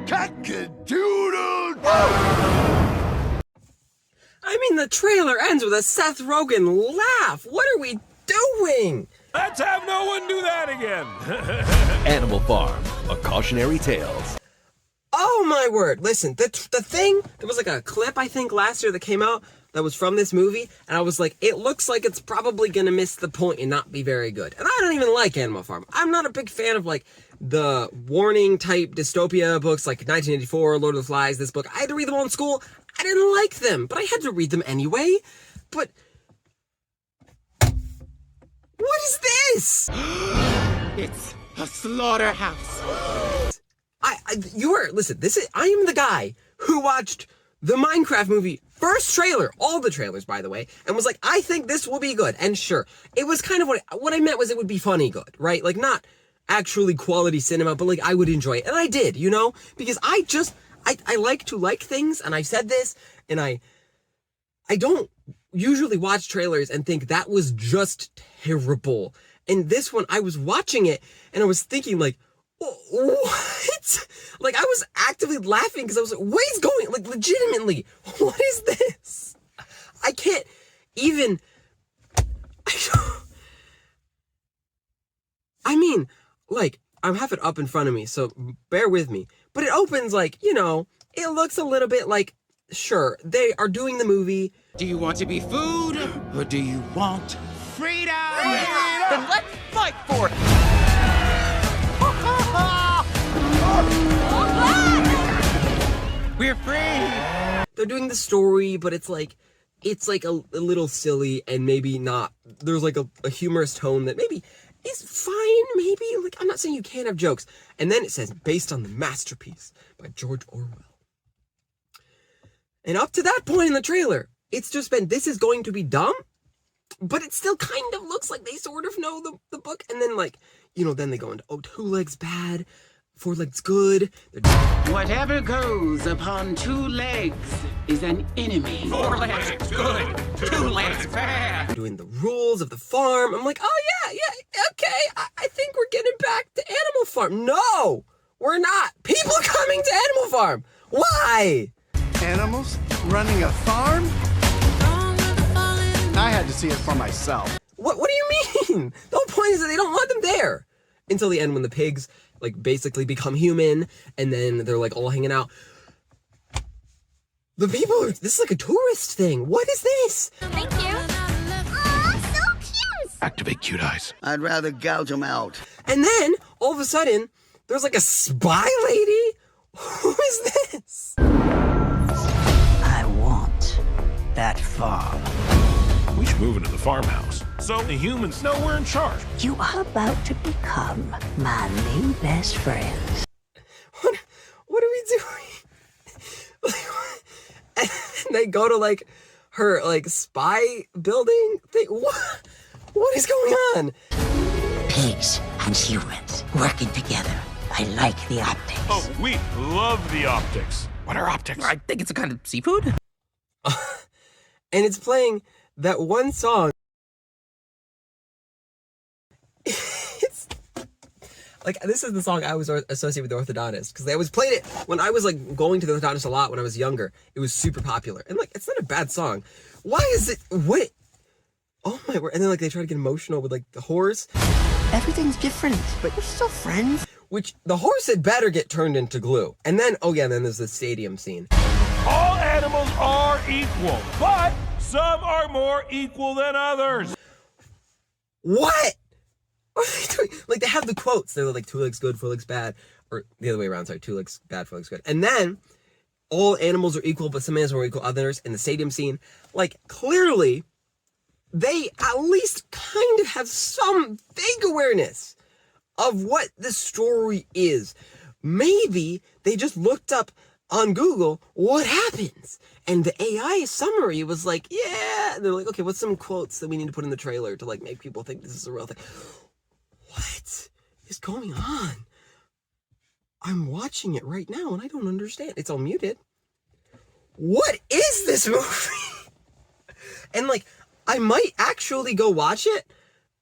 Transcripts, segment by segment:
Cock-a-doodle-doo! I mean, the trailer ends with a Seth Rogen laugh. What are we doing? Let's have no one do that again. Animal Farm, a cautionary tale. Oh my word. Listen, the thing, there was like a clip, I think, last year that came out that was from this movie, and I was like, it looks like it's probably gonna miss the point and not be very good. And I don't even like Animal Farm. I'm not a big fan of like the warning type dystopia books like 1984, Lord of the Flies, this book. I had to read them all in school. I didn't like them, but I had to read them anyway. But what is this? It's a slaughterhouse. Listen, I am the guy who watched the Minecraft movie first trailer, all the trailers, by the way, and was like, I think this will be good. And sure, it was kind of what I meant was it would be funny good, right? Like, not actually quality cinema, but like, I would enjoy it. And I did, because I like to like things, and I've said this, and I don't usually watch trailers and think that was just terrible. And this one, I was watching it, and I was thinking like, what? Like, I was actively laughing because I was like, what is going, like, legitimately, what is this? I can't even, I mean, like, I have it up in front of me, so bear with me. But it opens like, it looks a little bit like, sure, they are doing the movie. Do you want to be food, or do you want freedom? Then let's fight for it! We're free! They're doing the story, but it's like a little silly, and maybe not. There's like a humorous tone that maybe is fine, maybe. Like, I'm not saying you can't have jokes. And then it says, based on the masterpiece by George Orwell. And up to that point in the trailer, it's just been, this is going to be dumb, but it still kind of looks like they sort of know the book. And then like, then they go into, oh, 2 legs bad, 4 legs good. Whatever goes upon 2 legs is an enemy. 4 legs good, 2 legs bad. Doing the rules of the farm. I'm like, oh yeah, okay. I think we're getting back to Animal Farm. No, we're not. People coming to Animal Farm. Why? Animals running a farm? I had to see it for myself. What do you mean? The whole point is that they don't want them there. Until the end when the pigs like basically become human and then they're like all hanging out. The people this is like a tourist thing. What is this? Thank you. Aw, so cute. Activate cute eyes. I'd rather gouge them out. And then all of a sudden there's like a spy lady. Who is this? I want that farm. We should move into the farmhouse, so the humans know we're in charge. You are about to become my new best friend. What are we doing? And they go to like her like spy building thing. What is going on? Pigs and humans working together. I like the optics. Oh, we love the optics. What are optics? I think it's a kind of seafood. And it's playing that one song. It's like, this is the song I was associated with the orthodontist, because they always played it when I was like going to the orthodontist a lot when I was younger. It was super popular, and like, it's not a bad song. Why is it? What? Oh my word! And then like they try to get emotional with like the horse. Everything's different, but we're still friends. Which the horse had better get turned into glue. And then, oh yeah, then there's the stadium scene. All animals are equal, but some are more equal than others. What? What are they doing? Like, they have the quotes. They're like, 2 legs good, 4 legs bad. Or the other way around, sorry. 2 legs bad, 4 legs good. And then, all animals are equal, but some animals are more equal than others. In the stadium scene, like, clearly, they at least kind of have some vague awareness of what the story is. Maybe they just looked up on Google what happens. And the AI summary was like, yeah. And they're like, okay, what's some quotes that we need to put in the trailer to like make people think this is a real thing? What is going on? I'm watching it right now and I don't understand. It's all muted. What is this movie? And like, I might actually go watch it.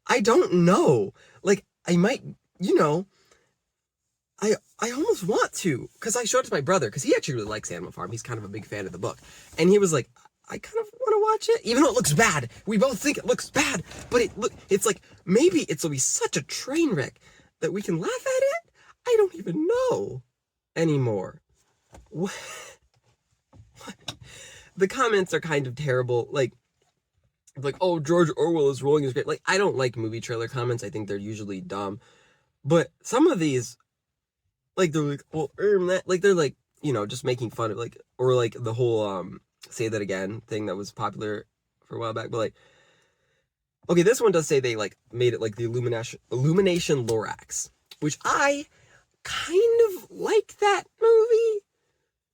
I don't know. Like, I might, I almost want to, because I showed it to my brother, because he actually really likes Animal Farm. He's kind of a big fan of the book. And he was like, I kind of want to watch it, even though it looks bad. We both think it looks bad, but it's like, maybe it'll be such a train wreck that we can laugh at it? I don't even know anymore. What? The comments are kind of terrible. Like, oh, George Orwell is rolling his grave. Like, I don't like movie trailer comments. I think they're usually dumb. But some of these, like, they're like, well, that, like, they're like, you know, just making fun of, like, or like the whole, say that again thing that was popular for a while back. But like, okay, this one does say they like made it like the Illumination Lorax, which I kind of like that movie.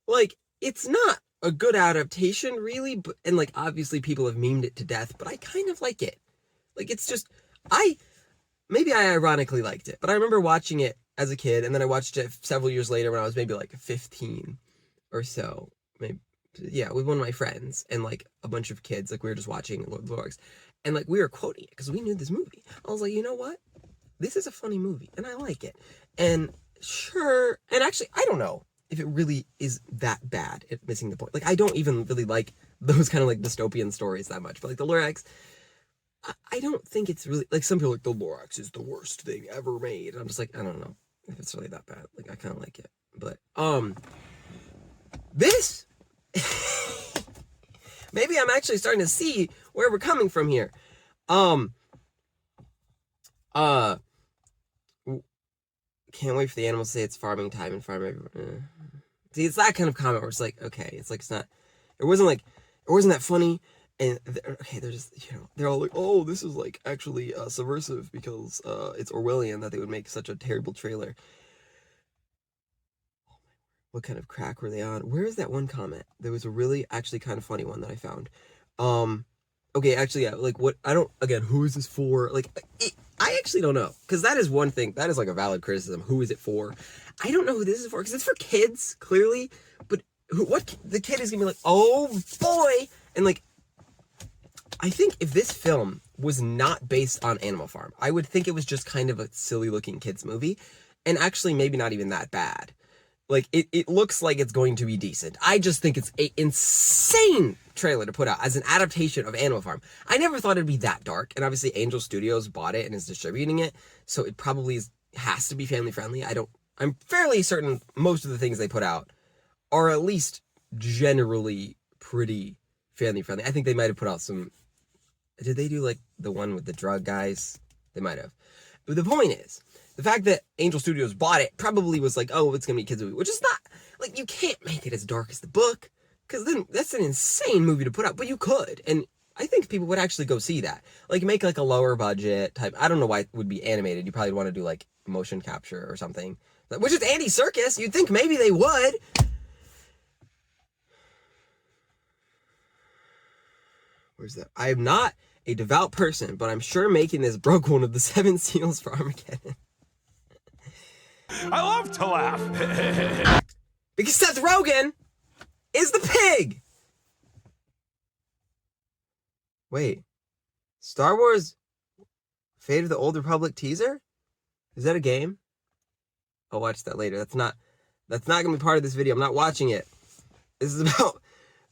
Like, it's not a good adaptation really, but, and like obviously people have memed it to death, but I kind of like it. Like, it's just, maybe I ironically liked it, but I remember watching it as a kid, and then I watched it several years later when I was maybe like 15 or so, maybe, yeah, with one of my friends and like a bunch of kids. Like, we were just watching Lord of the Rings, and like we were quoting it because we knew this movie. I was like, you know what, this is a funny movie and I like it. And sure, and actually I don't know if it really is that bad at missing the point. Like, I don't even really like those kind of like dystopian stories that much, but like the Lorax, I don't think it's really, like, some people are like, the Lorax is the worst thing ever made. I'm just like, I don't know if it's really that bad. Like, I kind of like it, but this maybe I'm actually starting to see where we're coming from here. Can't wait for the animals to say it's farming time and farm everyone. See, it's that kind of comment where it's like, okay, it's like, it's not, it wasn't that funny. And okay, they're just, you know, they're all like, oh, this is like actually subversive because it's Orwellian that they would make such a terrible trailer. What kind of crack were they on? Where is that one comment? There was a really actually kind of funny one that I found. Okay, actually, yeah, like, what, I don't, again, who is this for? Like, I actually don't know, because that is one thing, that is like a valid criticism. Who is it for? I don't know who this is for, because it's for kids, clearly, but the kid is gonna be like, oh boy, and like, I think if this film was not based on Animal Farm, I would think it was just kind of a silly looking kids movie, and actually maybe not even that bad. Like, it looks like it's going to be decent. I just think it's an insane trailer to put out as an adaptation of Animal Farm. I never thought it'd be that dark, and obviously Angel Studios bought it and is distributing it, so it probably has to be family friendly. I'm fairly certain most of the things they put out are at least generally pretty family friendly. I think they might have put out some, did they do like the one with the drug guys? They might have. But the point is, the fact that Angel Studios bought it probably was like, oh, it's going to be a kids movie, which is not, like, you can't make it as dark as the book, because then that's an insane movie to put out, but you could, and I think people would actually go see that. Like, make like a lower budget type, I don't know why it would be animated, you probably want to do like motion capture or something, which is Andy Serkis, you'd think maybe they would. Where's that? I am not a devout person, but I'm sure making this broke one of the 7 seals for Armageddon. I love to laugh. Because Seth Rogen is the pig! Wait. Star Wars Fate of the Old Republic teaser? Is that a game? I'll watch that later. That's not gonna be part of this video. I'm not watching it. This is about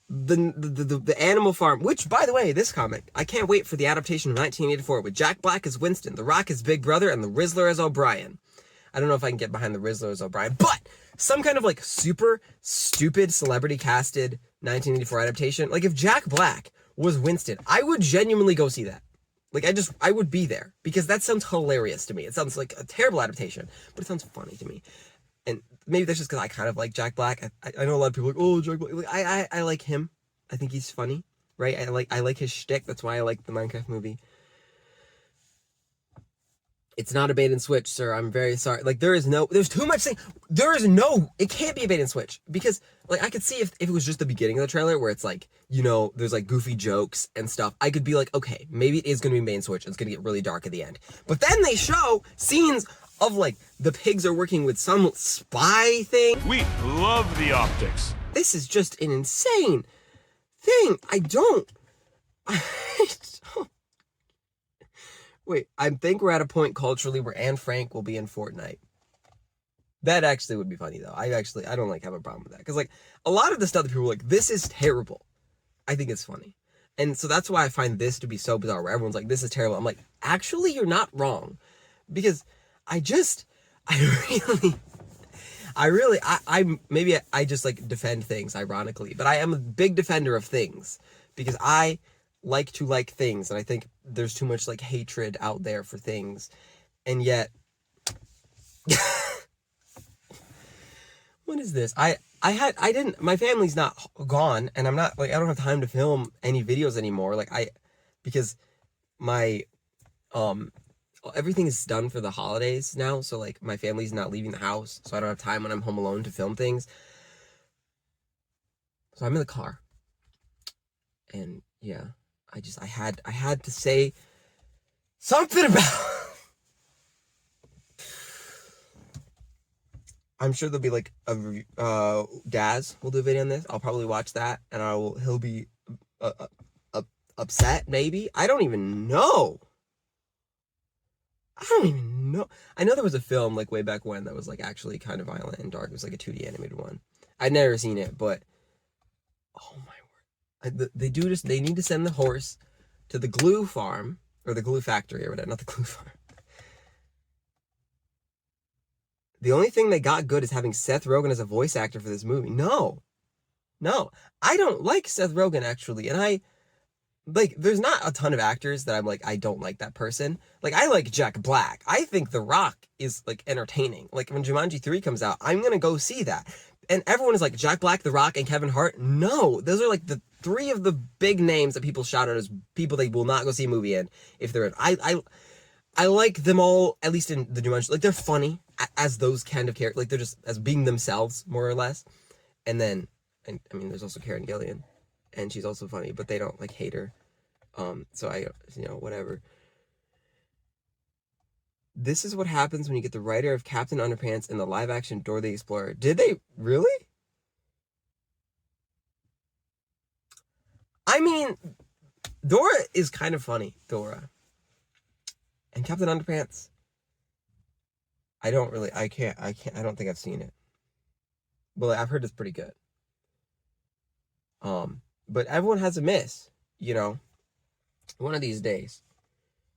the Animal Farm, which, by the way, this comic, I can't wait for the adaptation of 1984 with Jack Black as Winston, The Rock as Big Brother, and the Rizzler as O'Brien. I don't know if I can get behind the Rizzler as O'Brien, but some kind of like super stupid celebrity casted 1984 adaptation. Like, if Jack Black was Winston, I would genuinely go see that. Like, I would be there, because that sounds hilarious to me. It sounds like a terrible adaptation, but it sounds funny to me. And maybe that's just because I kind of like Jack Black. I know a lot of people are like, oh, Jack Black. Like, I like him. I think he's funny, right? I like his shtick. That's why I like the Minecraft movie. It's not a bait and switch, sir. I'm very sorry. Like, there's too much thing. It can't be a bait and switch, because like, I could see if it was just the beginning of the trailer where it's like, you know, there's like goofy jokes and stuff. I could be like, okay, maybe it is going to be a bait and switch. It's going to get really dark at the end. But then they show scenes of like the pigs are working with some spy thing. We love the optics. This is just an insane thing. I don't. Wait, I think we're at a point culturally where Anne Frank will be in Fortnite. That actually would be funny though. I don't like have a problem with that because like a lot of the stuff that people are like, this is terrible. I think it's funny, and so that's why I find this to be so bizarre. Where everyone's like, this is terrible. I'm like, actually, you're not wrong, because I just like defend things ironically, but I am a big defender of things because I like to like things, and I think there's too much like hatred out there for things, and yet. What is this? My family's not gone, and I'm not like, I don't have time to film any videos anymore. Like because my, everything is done for the holidays now. So like my family's not leaving the house. So I don't have time when I'm home alone to film things. So I'm in the car, and yeah, I had to say something about. I'm sure there'll be like a Daz will do a video on this. I'll probably watch that, and he'll be upset maybe. I don't even know. I know there was a film like way back when that was like actually kind of violent and dark. It was like a 2D animated one. I'd never seen it, but oh my word, they need to send the horse to the glue farm or the glue factory or whatever, not the glue farm. The only thing they got good is having Seth Rogen as a voice actor for this movie. No, I don't like Seth Rogen actually, and there's not a ton of actors that I'm like, I don't like that person. Like, I like Jack Black. I think The Rock is like entertaining. Like when Jumanji 3 comes out, I'm gonna go see that. And everyone is like, Jack Black, The Rock, and Kevin Hart. No, those are like the three of the big names that people shout out as people they will not go see a movie in if they're in. I like them all, at least in the Jumanji. Like, they're funny as those kind of characters. Like, they're just as being themselves, more or less. And then, I mean, there's also Karen Gillan, and she's also funny, but they don't, like, hate her. So whatever. This is what happens when you get the writer of Captain Underpants in the live-action Dora the Explorer. Did they really? I mean, Dora is kind of funny, Dora. And Captain Underpants, I don't think I've seen it. But I've heard it's pretty good. But everyone has a miss, one of these days.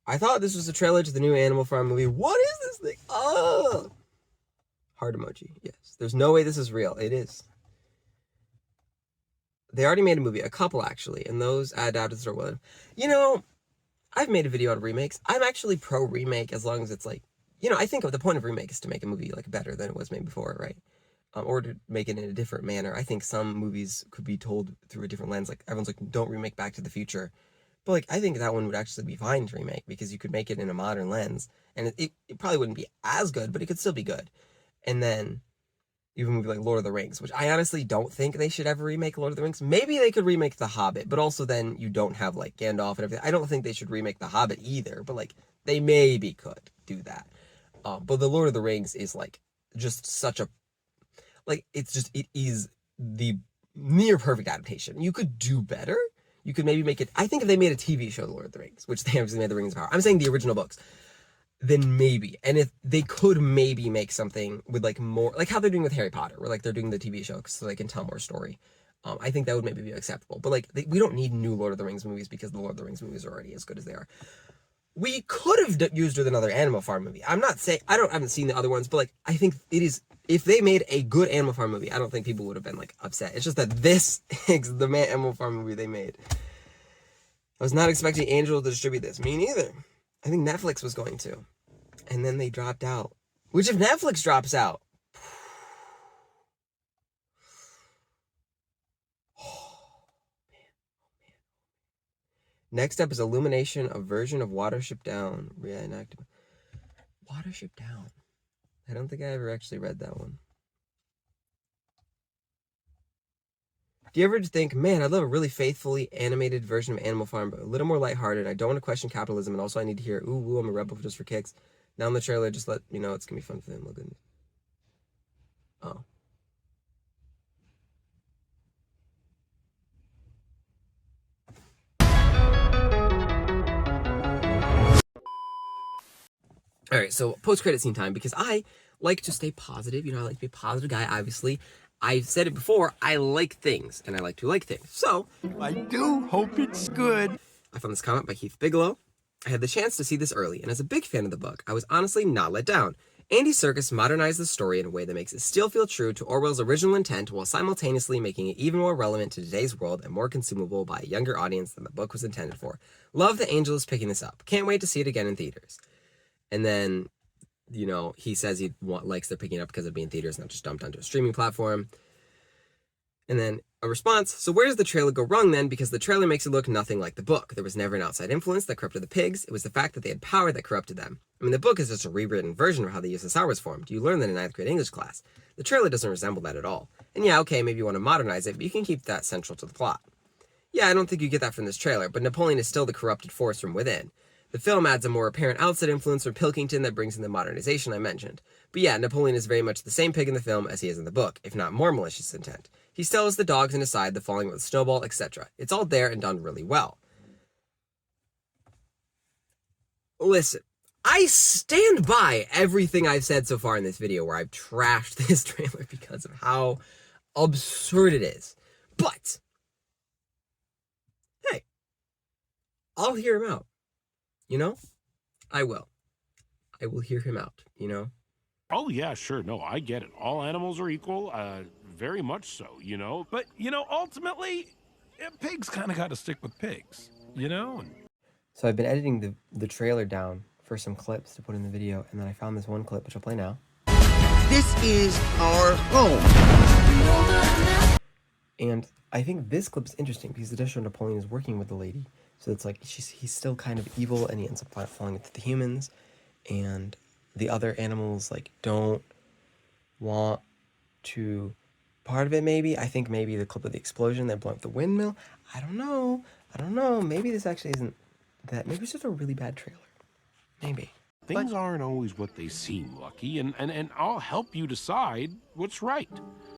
I thought this was a trailer to the new Animal Farm movie. What is this thing? Oh! Heart emoji, yes. There's no way this is real. It is. They already made a movie, a couple actually, and those adapted to well. I've made a video on remakes. I'm actually pro remake as long as it's like, I think the point of remake is to make a movie like better than it was made before, right? Or to make it in a different manner. I think some movies could be told through a different lens. Like everyone's like, don't remake Back to the Future. But like, I think that one would actually be fine to remake because you could make it in a modern lens, and it probably wouldn't be as good, but it could still be good. And then even a movie like Lord of the Rings, which I honestly don't think they should ever remake Lord of the Rings. Maybe they could remake The Hobbit, but also then you don't have like Gandalf and everything. I don't think they should remake The Hobbit either, but like they maybe could do that. But the Lord of the Rings is like just such a, like, it is the near perfect adaptation. You could do better. You could maybe make it, I think if they made a TV show, The Lord of the Rings, which they obviously made The Rings of Power, I'm saying the original books, then maybe. And if they could maybe make something with like more, like how they're doing with Harry Potter, where like they're doing the TV show so they can tell more story. I think that would maybe be acceptable. But like, we don't need new Lord of the Rings movies because the Lord of the Rings movies are already as good as they are. We could have used with another Animal Farm movie. I'm not saying, I haven't seen the other ones, but like, I think it is, if they made a good Animal Farm movie, I don't think people would have been like upset. It's just that this is the Animal Farm movie they made. I was not expecting Angel to distribute this. Me neither. I think Netflix was going to. And then they dropped out. Which if Netflix drops out, next up is Illumination, a version of Watership Down. Reenactment. Watership Down. I don't think I ever actually read that one. Do you ever think, man, I'd love a really faithfully animated version of Animal Farm, but a little more lighthearted. I don't want to question capitalism, and also I need to hear, ooh, I'm a rebel just for kicks. Now in the trailer, just let me know it's going to be fun for them. Look at Oh. All right, so post-credit scene time, because I like to stay positive. You know, I like to be a positive guy, obviously. I've said it before, I like things, and I like to like things. So, I do hope it's good. I found this comment by Keith Bigelow. I had the chance to see this early, and as a big fan of the book, I was honestly not let down. Andy Serkis modernized the story in a way that makes it still feel true to Orwell's original intent while simultaneously making it even more relevant to today's world and more consumable by a younger audience than the book was intended for. Love that Angel is picking this up. Can't wait to see it again in theaters. And then, you know, he says he likes they're picking it up because it'll be in theaters, not just dumped onto a streaming platform. And then a response, so where does the trailer go wrong then? Because the trailer makes it look nothing like the book. There was never an outside influence that corrupted the pigs. It was the fact that they had power that corrupted them. I mean, the book is just a rewritten version of how the USSR was formed. You learn that in 9th grade English class. The trailer doesn't resemble that at all. And yeah, okay, maybe you want to modernize it, but you can keep that central to the plot. Yeah, I don't think you get that from this trailer, but Napoleon is still the corrupted force from within. The film adds a more apparent outside influence from Pilkington that brings in the modernization I mentioned. But yeah, Napoleon is very much the same pig in the film as he is in the book, if not more malicious intent. He still has the dogs in his side, the falling with the snowball, etc. It's all there and done really well. Listen, I stand by everything I've said so far in this video where I've trashed this trailer because of how absurd it is. But, hey, I'll hear him out. You know? I will. I will hear him out, you know? Oh, yeah, sure. No, I get it. All animals are equal. Very much so, you know? But, you know, ultimately, pigs kind of got to stick with pigs, you know? So I've been editing the trailer down for some clips to put in the video, and then I found this one clip, which I'll play now. This is our home. And I think this clip is interesting because it does show Napoleon is working with the lady. So it's like he's still kind of evil, and he ends up falling into the humans, and the other animals like don't want to part of it. Maybe I think maybe the clip of the explosion that blew up the windmill. I don't know. Maybe this actually isn't that. Maybe it's just a really bad trailer. Maybe. Things aren't always what they seem, Lucky, and I'll help you decide what's right.